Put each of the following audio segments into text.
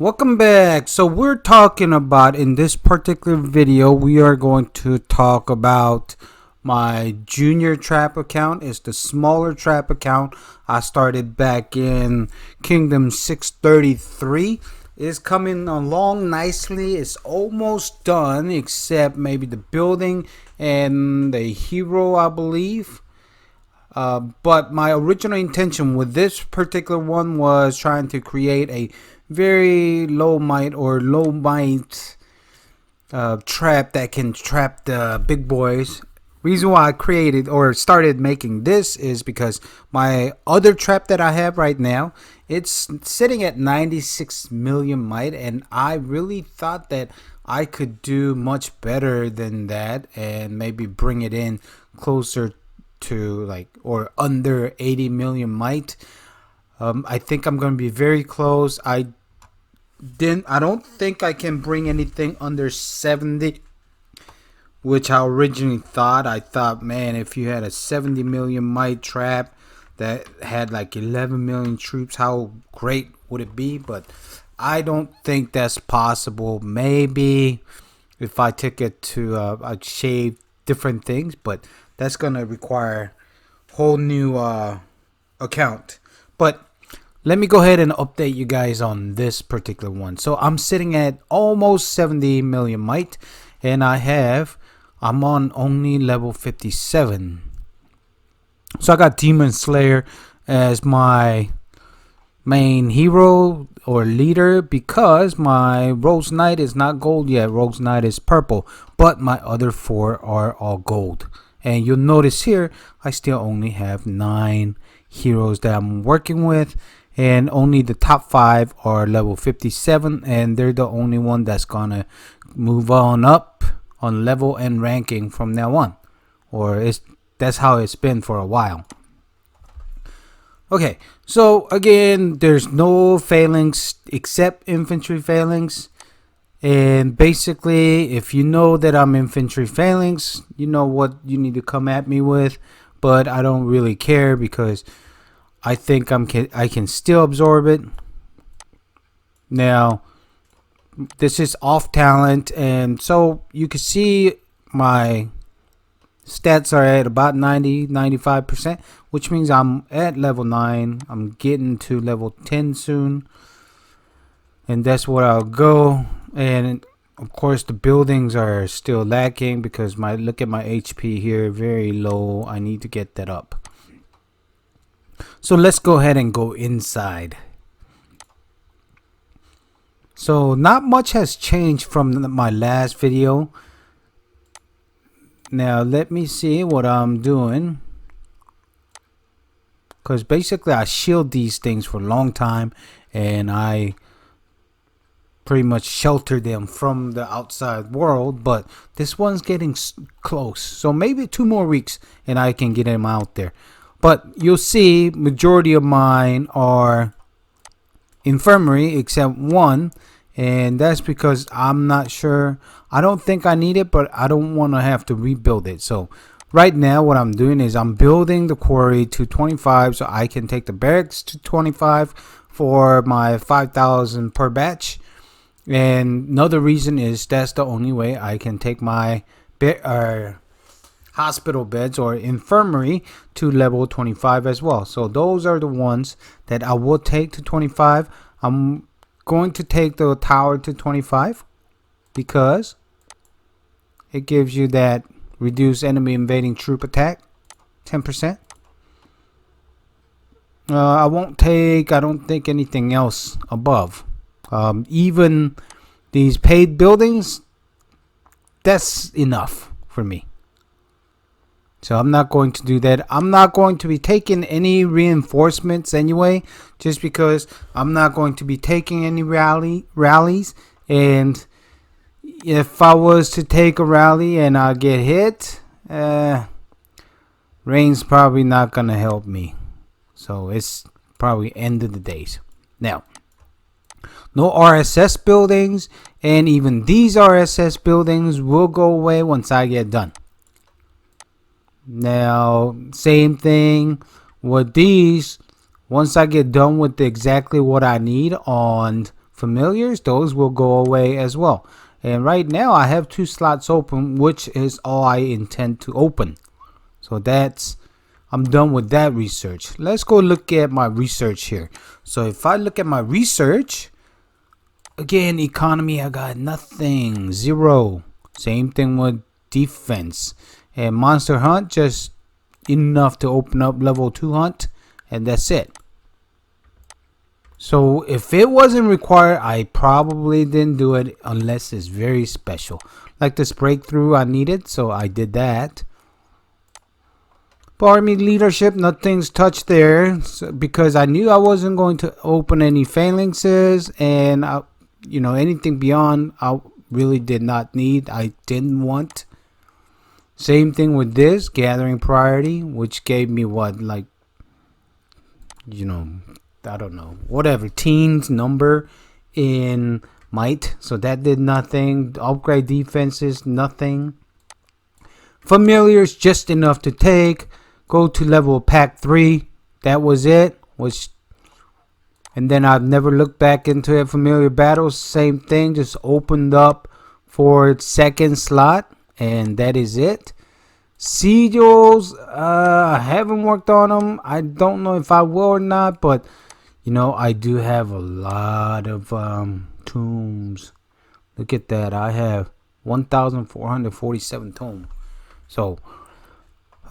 Welcome back. So we're talking about, in this particular video, we are going to talk about my junior trap account. It's the smaller trap account I started back in Kingdom 633. It's coming along nicely. It's almost done, except maybe the building and the hero, I believe. But my original intention with this particular one was trying to create a very low might trap that can trap the big boys. Reason why I created or started making this is because my other trap that I have right now, it's sitting at 96 million might, and I really thought that I could do much better than that and maybe bring it in closer to or under 80 million might. I think I'm going to be very close. I don't think I can bring anything under 70, which I originally thought. I thought, man, if you had a 70 million might trap that had like 11 million troops, how great would it be? But I don't think that's possible. Maybe if I took it to I'd shave different things, but that's gonna require whole new account. But let me go ahead and update you guys on this particular one. So I'm sitting at almost 70 million might, and I'm on only level 57. So I got Demon Slayer as my main hero or leader because my Rose Knight is not gold yet. Rose Knight is purple, but my other four are all gold. And you'll notice here, I still only have 9 heroes that I'm working with, and only the top 5 are level 57, and they're the only one that's gonna move on up on level and ranking from now on, or that's how it's been for a while. Okay, so again, there's no phalanx except infantry phalanx. And basically, if you know that I'm infantry phalanx, you know what you need to come at me with. But I don't really care because I think I can still absorb it. Now, this is off talent, and so you can see my stats are at about 95%, which means I'm at level 9. I'm getting to level 10 soon, and that's where I'll go. And of course the buildings are still lacking because look at my HP here, very low. I need to get that up. So let's go ahead and go inside. So not much has changed from my last video. Now let me see what I'm doing, because basically I shield these things for a long time and I pretty much shelter them from the outside world, but this one's getting close, so maybe 2 more weeks and I can get him out there. But you'll see majority of mine are infirmary except one, and that's because I'm not sure. I don't think I need it, but I don't want to have to rebuild it. So right now what I'm doing is I'm building the quarry to 25 so I can take the barracks to 25 for my 5,000 per batch. And another reason is that's the only way I can take my hospital beds or infirmary to level 25 as well. So those are the ones that I will take to 25. I'm going to take the tower to 25 because it gives you that reduced enemy invading troop attack 10%. I don't think anything else above. Even these paid buildings, that's enough for me. So I'm not going to do that. I'm not going to be taking any reinforcements anyway, just because I'm not going to be taking any rallies. And if I was to take a rally and I get hit, rain's probably not going to help me. So it's probably end of the days. Now, no RSS buildings, and even these RSS buildings will go away once I get done. Now, same thing with these. Once I get done with exactly what I need on familiars, those will go away as well. And right now I have 2 slots open, which is all I intend to open. So I'm done with that research. Let's go look at my research here. So if I look at my research, again, economy, I got nothing, 0. Same thing with defense. And monster hunt, just enough to open up level 2 hunt, and that's it. So if it wasn't required, I probably didn't do it unless it's very special. Like this breakthrough I needed, so I did that. Army leadership, nothing's touched there, because I knew I wasn't going to open any phalanxes, and anything beyond I really did not need. I didn't want. Same thing with this gathering priority, which gave me what, like, I don't know, whatever, teens number in might, so that did nothing. Upgrade defenses, nothing. Familiars, just enough to take. Go to level pack 3, that was it. And then I've never looked back into it. Familiar battles, same thing, just opened up for its 2nd slot, and that is it. Sigils, I haven't worked on them. I don't know if I will or not, but I do have a lot of tombs. Look at that. I have 1,447 tombs. So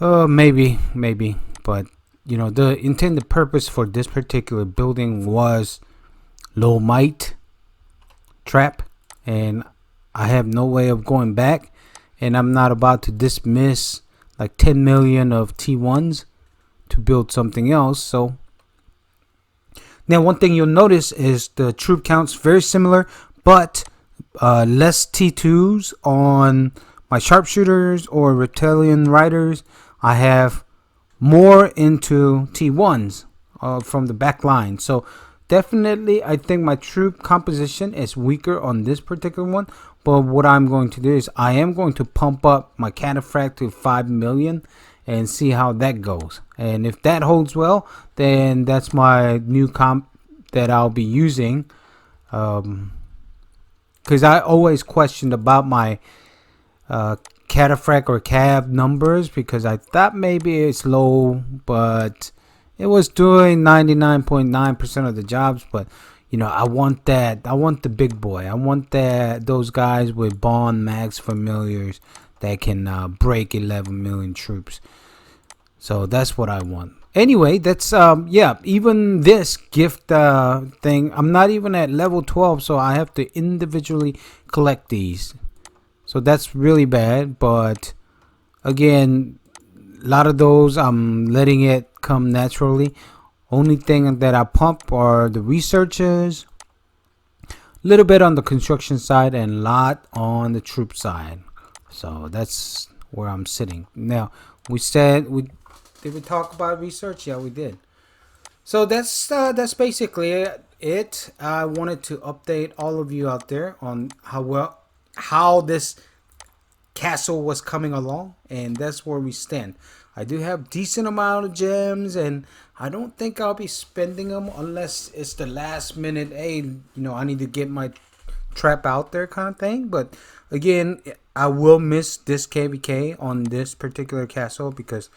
maybe, but the intended purpose for this particular building was low might trap, and I have no way of going back, and I'm not about to dismiss like 10 million of T1s to build something else. So now one thing you'll notice is the troop counts very similar, but less T2s on my sharpshooters or reptilian riders. I have more into T1s from the back line. So definitely I think my troop composition is weaker on this particular one. But what I'm going to do is I am going to pump up my cataphract to 5 million and see how that goes. And if that holds well, then that's my new comp that I'll be using. Because I always questioned about my cataphract or cab numbers, because I thought maybe it's low, but it was doing 99.9% of the jobs. But I want that. I want the big boy. I want those guys with Bond Max familiars that can break 11 million troops. So that's what I want. Anyway, that's even this gift thing, I'm not even at level 12, so I have to individually collect these. So that's really bad, but again, a lot of those I'm letting it come naturally. Only thing that I pump are the researches, a little bit on the construction side, and a lot on the troop side. So that's where I'm sitting. Now, did we talk about research? Yeah, we did. So that's basically it. I wanted to update all of you out there on how this castle was coming along, and that's where we stand. I do have decent amount of gems, and I don't think I'll be spending them unless it's the last minute. Hey, I need to get my trap out there kind of thing. But again, I will miss this KVK on this particular castle, because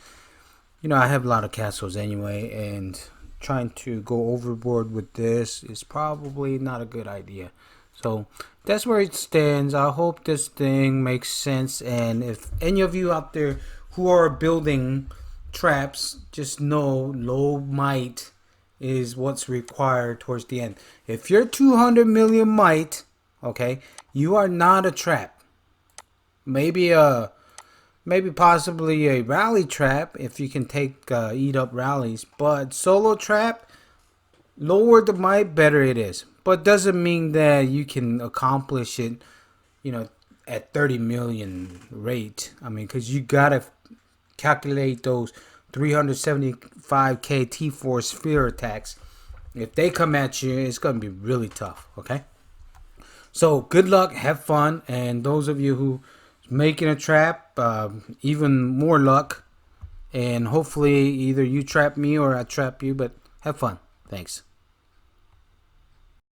I have a lot of castles anyway, and trying to go overboard with this is probably not a good idea. So that's where it stands. I hope this thing makes sense, and if any of you out there who are building traps, just know low might is what's required towards the end. If you're 200 million might, okay, you are not a trap. Maybe possibly a rally trap if you can eat up rallies, but solo trap, lower the might, better it is. But doesn't mean that you can accomplish it, at 30 million rate. I mean, because you gotta calculate those 375k T4 sphere attacks. If they come at you, it's gonna be really tough. Okay. So good luck, have fun, and those of you who making a trap, even more luck, and hopefully either you trap me or I trap you. But have fun. Thanks.